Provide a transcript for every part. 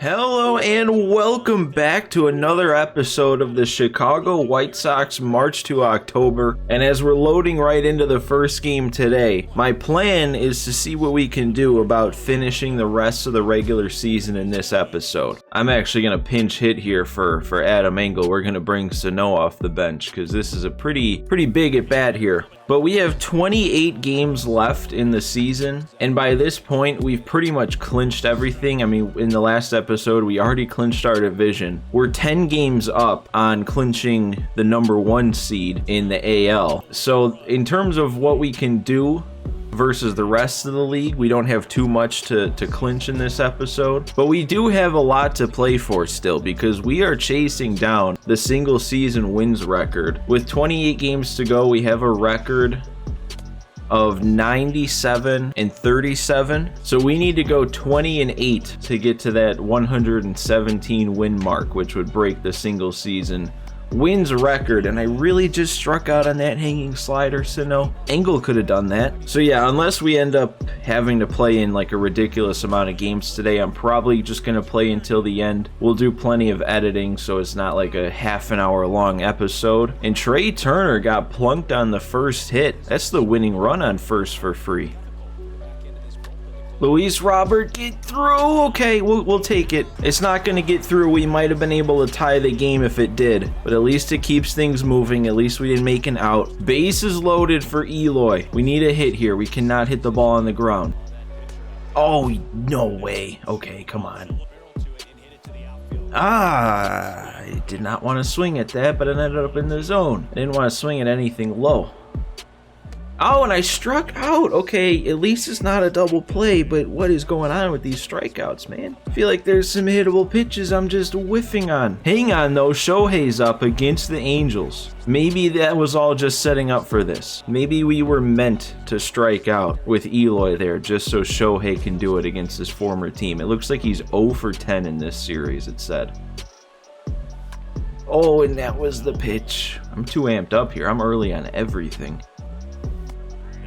Hello and welcome back to another episode of the Chicago White Sox March to October. And as we're loading right into the first game today, my plan is to see what we can do about finishing the rest of the regular season in this episode. I'm actually going to pinch hit here for Adam Engel. We're going to bring Sano off the bench because this is a pretty big at bat here. But we have 28 games left in the season, and by this point, we've pretty much clinched everything. I mean, in the last episode, we already clinched our division. We're 10 games up on clinching the number 1 seed in the AL. So in terms of what we can do versus the rest of the league, we don't have too much to clinch in this episode, but we do have a lot to play for still because we are chasing down the single season wins record. With 28 games to go, we have a record of 97 and 37, so we need to go 20 and 8 to get to that 117 win mark, which would break the single season wins record. And I really just struck out on that hanging slider, Sano. Engel could have done that. So yeah, unless we end up having to play in like a ridiculous amount of games today, I'm probably just going to play until the end. We'll do plenty of editing so it's not like a half an hour long episode. And Trey Turner got plunked on the first hit. That's the winning run on first for free. Luis Robert, get through. Okay, we'll take it. It's not going to get through. We might have been able to tie the game if it did, but at least it keeps things moving. At least we didn't make an out. Bases loaded for Eloy. We need a hit here. We cannot hit the ball on the ground. Oh, no way. Okay, come on. I did not want to swing at that, but it ended up in the zone. I didn't want to swing at anything low. Oh, and I struck out. Okay, at least it's not a double play, but what is going on with these strikeouts, man? I feel like there's some hittable pitches I'm just whiffing on. Hang on, though. Shohei's up against the Angels. Maybe that was all just setting up for this. Maybe we were meant to strike out with Eloy there just so Shohei can do it against his former team. It looks like he's 0 for 10 in this series, it said. Oh, and that was the pitch. I'm too amped up here. I'm early on everything.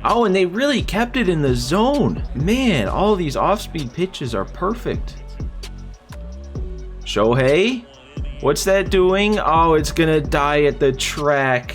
Oh, and they really kept it in the zone. Man, all these off-speed pitches are perfect. Shohei? What's that doing? Oh, it's gonna die at the track.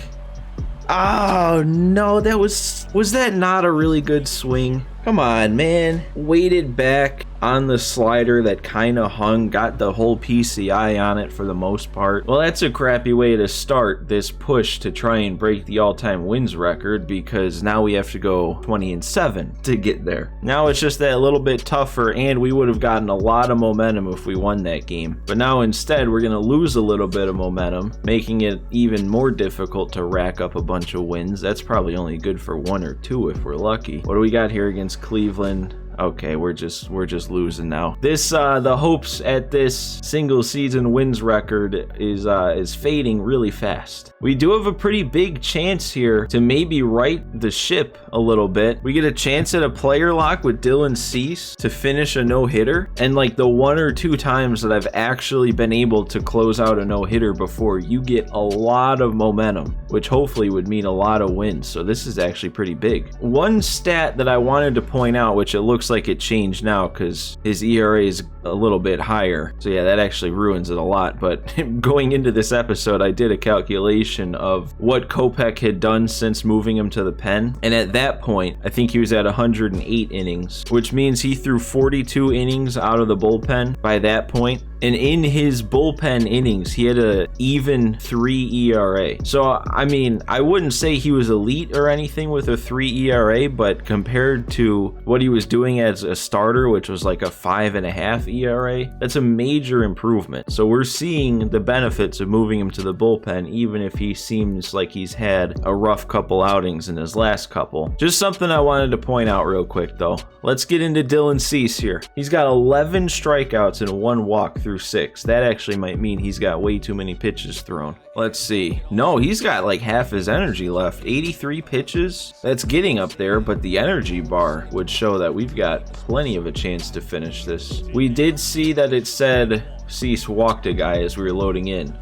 Oh, no, that was that not a really good swing? Come on, man. Weighted back on the slider that kind of hung, got the whole PCI on it for the most part. Well, that's a crappy way to start this push to try and break the all-time wins record because now we have to go 20 and 7 to get there. Now it's just that little bit tougher, and we would have gotten a lot of momentum if we won that game. But now instead, we're going to lose a little bit of momentum, making it even more difficult to rack up a bunch of wins. That's probably only good for 1 or 2 if we're lucky. What do we got here against Cleveland? Okay, we're just losing now. This the hopes at this single season wins record is fading really fast. We do have a pretty big chance here to maybe right the ship a little bit. We get a chance at a player lock with Dylan Cease to finish a no-hitter, and like the 1 or 2 times that I've actually been able to close out a no-hitter before, you get a lot of momentum, which hopefully would mean a lot of wins. So this is actually pretty big. One stat that I wanted to point out, which it looks like it changed now because his ERA is a little bit higher. So yeah, that actually ruins it a lot. But going into this episode, I did a calculation of what Kopech had done since moving him to the pen. And at that point, I think he was at 108 innings, which means he threw 42 innings out of the bullpen by that point. And in his bullpen innings, he had a even 3 ERA. So, I mean, I wouldn't say he was elite or anything with a 3 ERA, but compared to what he was doing as a starter, which was like a 5.5 ERA, that's a major improvement. So we're seeing the benefits of moving him to the bullpen, even if he seems like he's had a rough couple outings in his last couple. Just something I wanted to point out real quick, though. Let's get into Dylan Cease here. He's got 11 strikeouts and 1 walk through 6. That actually might mean he's got way too many pitches thrown. Let's see. No, he's got like half his energy left. 83 pitches. That's getting up there, but the energy bar would show that we've got plenty of a chance to finish this. We did see that it said Cease walked a guy as we were loading in.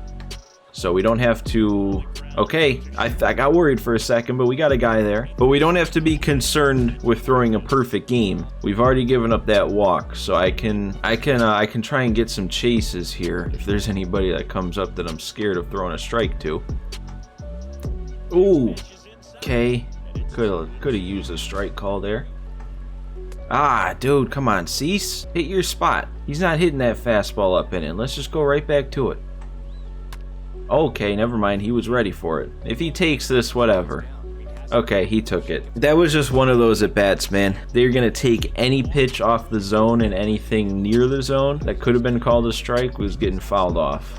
So we don't have to... Okay, I got worried for a second, but we got a guy there. But we don't have to be concerned with throwing a perfect game. We've already given up that walk, so I can try and get some chases here if there's anybody that comes up that I'm scared of throwing a strike to. Ooh, okay. Could have used a strike call there. Ah, dude, come on, Cease. Hit your spot. He's not hitting that fastball up in it. Let's just go right back to it. Okay, never mind. He was ready for it. If he takes this, whatever. Okay, he took it. That was just one of those at-bats, man. They're going to take any pitch off the zone, and anything near the zone that could have been called a strike was getting fouled off.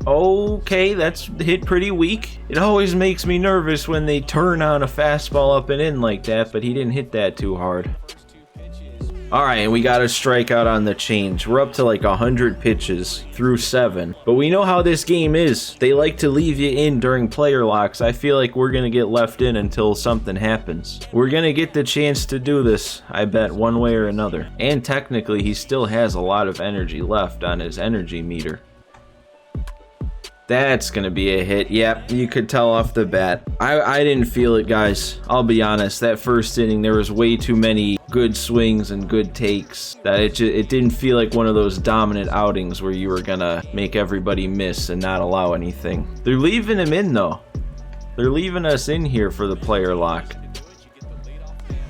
Okay, that's hit pretty weak. It always makes me nervous when they turn on a fastball up and in like that, but he didn't hit that too hard. Alright, and we got a strikeout on the change. We're up to like 100 pitches through 7. But we know how this game is. They like to leave you in during player locks. I feel like we're going to get left in until something happens. We're going to get the chance to do this, I bet, one way or another. And technically, he still has a lot of energy left on his energy meter. That's gonna be a hit. Yep, you could tell off the bat. I didn't feel it, guys. I'll be honest. That first inning, there was way too many good swings and good takes that it didn't feel like one of those dominant outings where you were gonna make everybody miss and not allow anything. They're leaving him in, though. They're leaving us in here for the player lock.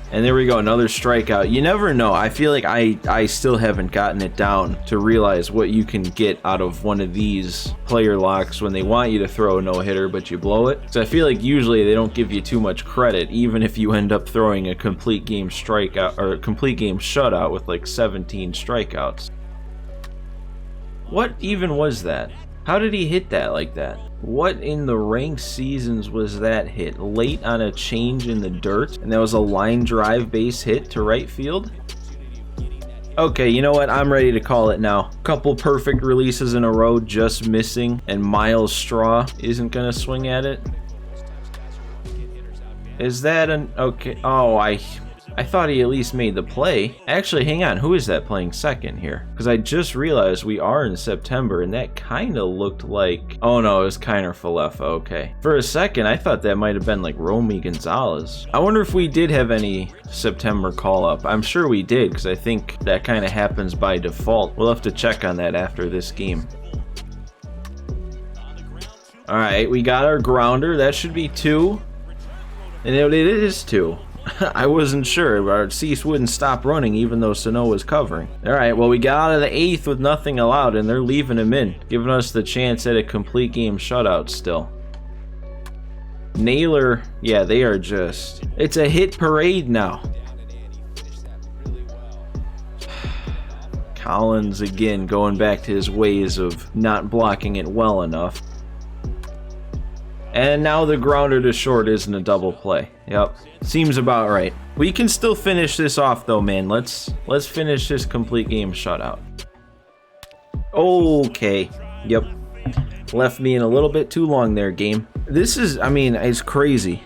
And there we go, another strikeout. You never know. I feel like I still haven't gotten it down to realize what you can get out of one of these player locks when they want you to throw a no-hitter, but you blow it. So I feel like usually they don't give you too much credit, even if you end up throwing a complete game strikeout or a complete game shutout with like 17 strikeouts. What even was that? How did he hit that like that? What in the ranked seasons was that hit? Late on a change in the dirt? And that was a line drive base hit to right field? Okay, you know what? I'm ready to call it now. Couple perfect releases in a row, just missing. And Miles Straw isn't going to swing at it. Is that an... Okay. Oh, I thought he at least made the play. Actually, hang on. Who is that playing second here? Because I just realized we are in September, and that kind of looked like... Oh, no, it was Kiner Falefa. Okay. For a second, I thought that might have been like Romy Gonzalez. I wonder if we did have any September call-up. I'm sure we did, because I think that kind of happens by default. We'll have to check on that after this game. All right, we got our grounder. That should be 2. And it is 2. I wasn't sure. Our Cease wouldn't stop running even though Sano was covering. Alright, well, we got out of the 8th with nothing allowed, and they're leaving him in, giving us the chance at a complete game shutout still. Naylor, yeah, they are just... It's a hit parade now. Collins, again, going back to his ways of not blocking it well enough. And now the grounder to short isn't a double play. Yep, seems about right. We can still finish this off though, man. Let's finish this complete game shutout. Okay, yep. Left me in a little bit too long there, game. This is, I mean, it's crazy.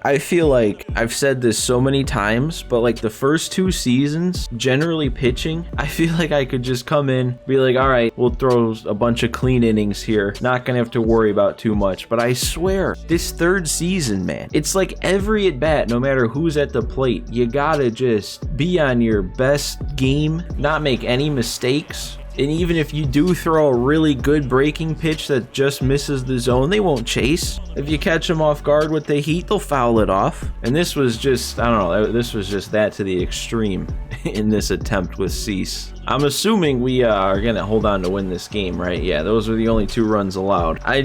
I feel like I've said this so many times, but like the first 2 seasons, generally pitching, I feel like I could just come in, be like, all right, we'll throw a bunch of clean innings here. Not gonna have to worry about too much. But I swear, this 3rd season, man, it's like every at bat, no matter who's at the plate, you gotta just be on your best game, not make any mistakes. And even if you do throw a really good breaking pitch that just misses the zone, they won't chase. If you catch them off guard with the heat, they'll foul it off. And this was just, I don't know, this was just that to the extreme in this attempt with Cease. I'm assuming we are going to hold on to win this game, right? Yeah, those were the only 2 runs allowed. I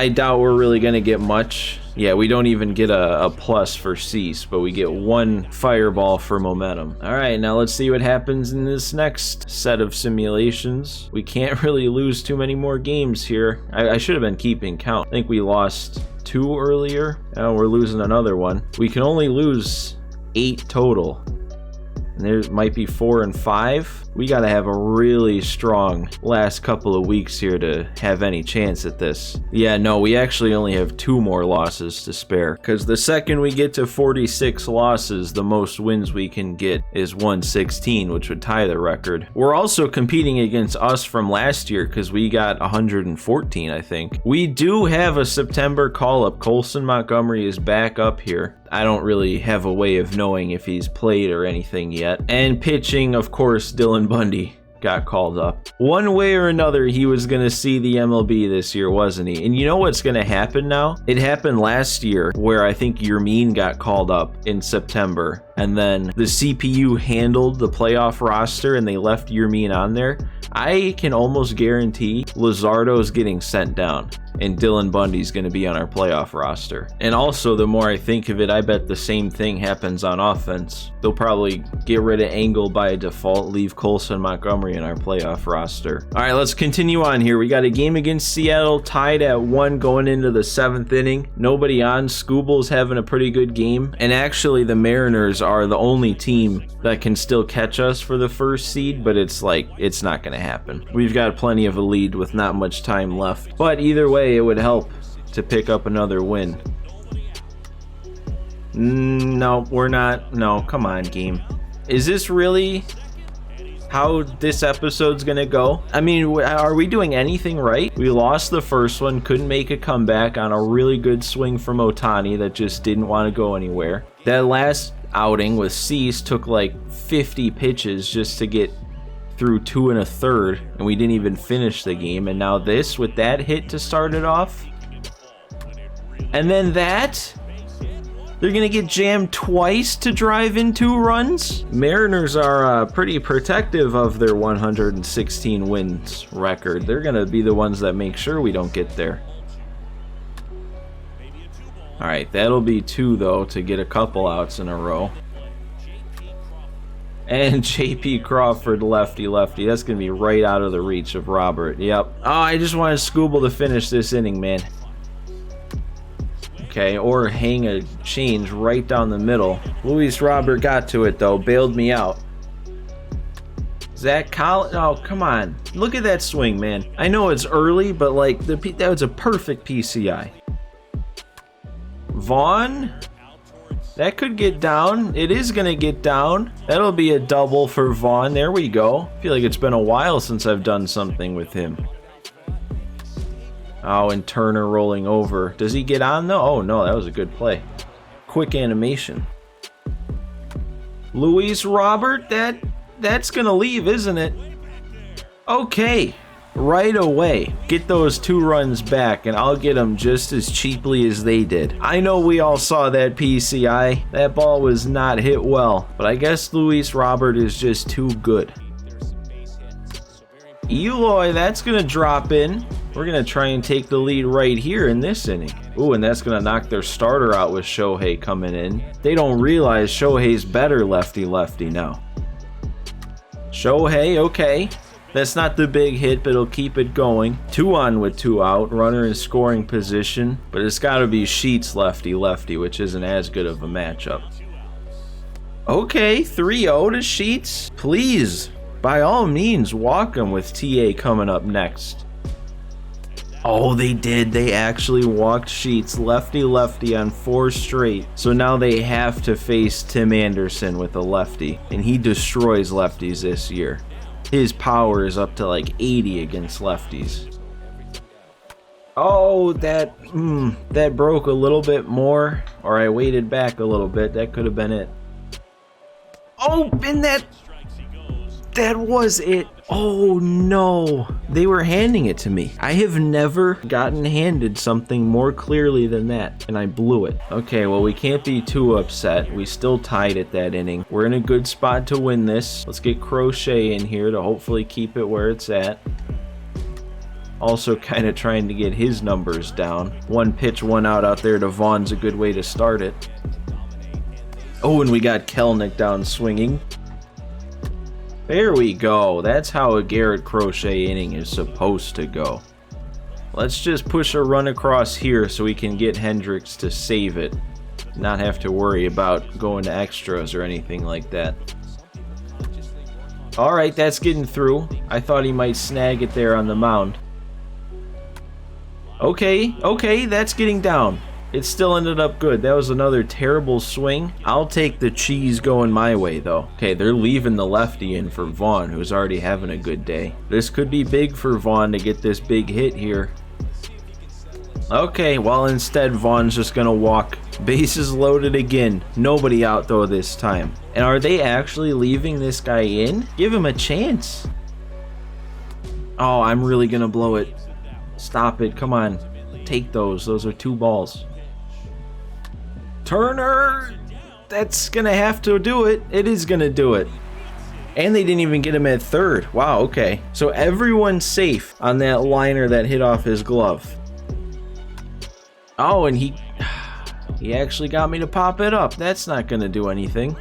doubt we're really going to get much. Yeah, we don't even get a plus for Cease, but we get 1 fireball for momentum. All right, now let's see what happens in this next set of simulations. We can't really lose too many more games here. I should have been keeping count. I think we lost 2 earlier. Now we're losing another one. We can only lose 8 total. and there might be 4 and 5. We got to have a really strong last couple of weeks here to have any chance at this. Yeah, no, we actually only have 2 more losses to spare, because the second we get to 46 losses, the most wins we can get is 116, which would tie the record. We're also competing against us from last year, because we got 114, I think. We do have a September call-up. Colson Montgomery is back up here. I don't really have a way of knowing if he's played or anything yet. And pitching, of course, Dylan Bundy got called up. One way or another, he was going to see the MLB this year, wasn't he? And you know what's going to happen now? It happened last year where I think Yermin got called up in September, and then the CPU handled the playoff roster and they left Yermin on there. I can almost guarantee Luzardo's getting sent down and Dylan Bundy's going to be on our playoff roster. And also, the more I think of it, I bet the same thing happens on offense. They'll probably get rid of Engel by default, leave Colson Montgomery in our playoff roster. All right, let's continue on here. We got a game against Seattle, tied at 1 going into the 7th inning. Nobody on. Scooble's having a pretty good game. And actually, the Mariners are the only team that can still catch us for the first seed, but it's not going to happen. We've got plenty of a lead with not much time left. But either way, it would help to pick up another win. No, we're not. No, come on, game. Is this really how this episode's gonna go? I mean, are we doing anything right? We lost the first one, couldn't make a comeback on a really good swing from Ohtani that just didn't want to go anywhere. That last outing with Cease took like 50 pitches just to get through 2 1/3, and we didn't even finish the game. And now this with that hit to start it off, and then that they're gonna get jammed twice to drive in 2 runs. Mariners are pretty protective of their 116 wins record. They're gonna be the ones that make sure we don't get there. All right, that'll be 2 though to get a couple outs in a row. And JP Crawford, lefty. That's going to be right out of the reach of Robert. Yep. Oh, I just wanted Scooble to finish this inning, man. Okay, or hang a change right down the middle. Luis Robert got to it, though. Bailed me out. Zach Collins. Oh, come on. Look at that swing, man. I know it's early, but, like, that was a perfect PCI. Vaughn? That could get down. It is going to get down. That'll be a double for Vaughn. There we go. I feel like it's been a while since I've done something with him. Oh, and Turner rolling over. Does he get on though? Oh no, that was a good play. Quick animation. Luis Robert, that's going to leave, isn't it? Okay. Right away, get those 2 runs back and I'll get them just as cheaply as they did. I know we all saw that PCI. That ball was not hit well, but I guess Luis Robert is just too good. Eloy, that's going to drop in. We're going to try and take the lead right here in this inning. Ooh, and that's going to knock their starter out with Shohei coming in. They don't realize Shohei's better lefty now. Shohei, okay. That's not the big hit, but it'll keep it going. 2 on with 2 out. Runner in scoring position. But it's got to be Sheets lefty, which isn't as good of a matchup. Okay, 3-0 to Sheets. Please, by all means, walk him with TA coming up next. Oh, they did. They actually walked Sheets lefty on 4 straight. So now they have to face Tim Anderson with a lefty. And he destroys lefties this year. His power is up to like 80 against lefties. Oh, that broke a little bit more. Or I waited back a little bit. That could have been it. Oh, and that was it. Oh no. They were handing it to me. I have never gotten handed something more clearly than that, and I blew it. Okay, well, we can't be too upset. We still tied at that inning. We're in a good spot to win this. Let's get Crochet in here to hopefully keep it where it's at. Also kind of trying to get his numbers down. 1 pitch, 1 out there to Vaughn's a good way to start it. Oh, and we got Kelnick down swinging. There we go. That's how a Garrett Crochet inning is supposed to go. Let's just push a run across here so we can get Hendricks to save it. Not have to worry about going to extras or anything like that. All right, that's getting through. I thought he might snag it there on the mound. Okay, that's getting down. It still ended up good. That was another terrible swing. I'll take the cheese going my way, though. Okay, they're leaving the lefty in for Vaughn, who's already having a good day. This could be big for Vaughn to get this big hit here. Okay, well, instead, Vaughn's just going to walk. Bases loaded again. Nobody out, though, this time. And are they actually leaving this guy in? Give him a chance. Oh, I'm really going to blow it. Stop it. Come on. Take those. Those are 2 balls. Turner! That's going to have to do it. It is going to do it. And they didn't even get him at third. Wow, okay. So everyone's safe on that liner that hit off his glove. Oh, and he actually got me to pop it up. That's not going to do anything.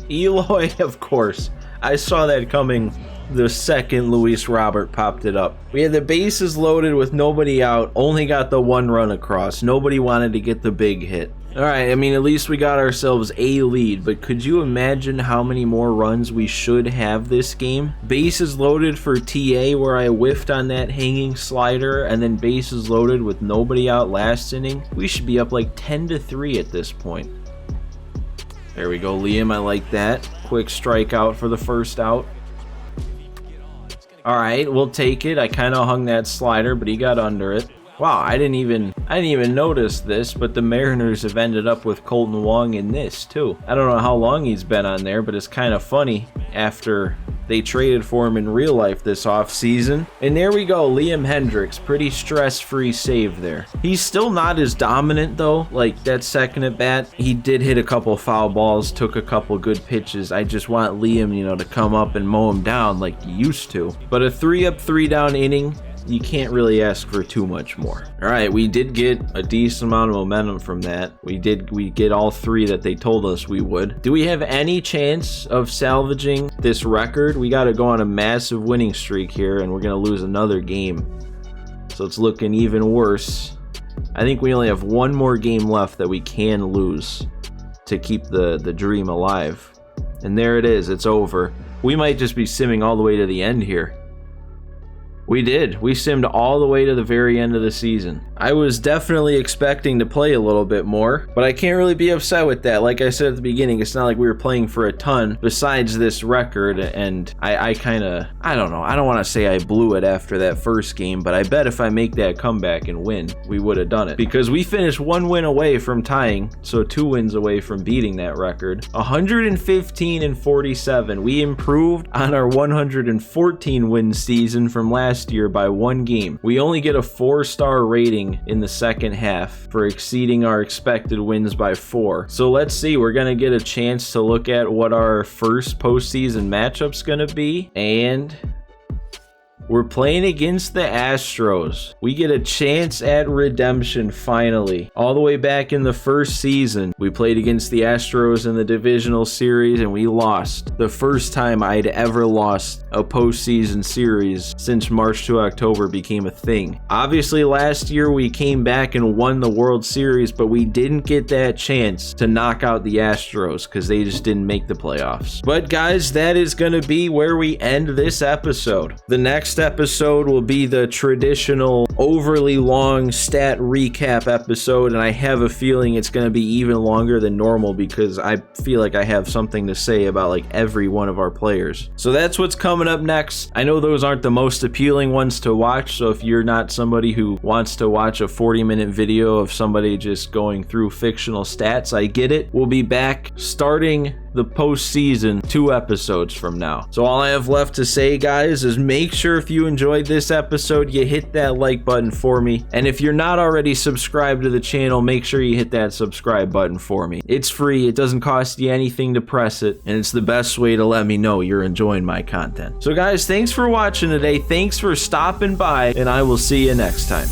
Eloy, of course. I saw that coming the second Luis Robert popped it up. We had the bases loaded with nobody out. Only got the 1 run across. Nobody wanted to get the big hit. All right, I mean, at least we got ourselves a lead, but could you imagine how many more runs we should have this game? Bases loaded for TA where I whiffed on that hanging slider, and then bases loaded with nobody out last inning. We should be up like 10-3 at this point. There we go, Liam, I like that. Quick strikeout for the first out. All right, we'll take it. I kind of hung that slider, but he got under it. Wow, I didn't even notice this, but the Mariners have ended up with Colton Wong in this too. I don't know how long he's been on there, but it's kind of funny after they traded for him in real life this offseason. And there we go, Liam Hendricks, pretty stress-free save there. He's still not as dominant though, like that second at bat. He did hit a couple foul balls, took a couple good pitches. I just want Liam, you know, to come up and mow him down like he used to. But a 3-up, 3-down inning, you can't really ask for too much more. All right, we did get a decent amount of momentum from that. We get all 3 that they told us we would. Do we have any chance of salvaging this record? We got to go on a massive winning streak here, and we're going to lose another game. So it's looking even worse. I think we only have 1 more game left that we can lose to keep the dream alive. And there it is. It's over. We might just be simming all the way to the end here. We did. We simmed all the way to the very end of the season. I was definitely expecting to play a little bit more, but I can't really be upset with that. Like I said at the beginning, it's not like we were playing for a ton besides this record, and I don't know. I don't want to say I blew it after that first game, but I bet if I make that comeback and win, we would have done it. Because we finished 1 win away from tying, so 2 wins away from beating that record. 115-47. We improved on our 114-win season from last year by 1 game. We only get a 4-star rating in the second half for exceeding our expected wins by 4. So let's see, we're gonna get a chance to look at what our first postseason matchup's gonna be, and we're playing against the Astros. We get a chance at redemption finally. All the way back in the first season, we played against the Astros in the divisional series and we lost. The first time I'd ever lost a postseason series since March to October became a thing. Obviously last year we came back and won the World Series, but we didn't get that chance to knock out the Astros because they just didn't make the playoffs. But guys, that is going to be where we end this episode. The next episode will be the traditional overly long stat recap episode, and I have a feeling it's going to be even longer than normal because I feel like I have something to say about like every one of our players. So that's what's coming up next. I know those aren't the most appealing ones to watch, so if you're not somebody who wants to watch a 40-minute video of somebody just going through fictional stats, I get it. We'll be back starting the postseason 2 episodes from now. So all I have left to say, guys, is make sure if you enjoyed this episode, you hit that like button for me. And if you're not already subscribed to the channel, make sure you hit that subscribe button for me. It's free. It doesn't cost you anything to press it. And it's the best way to let me know you're enjoying my content. So guys, thanks for watching today. Thanks for stopping by, and I will see you next time.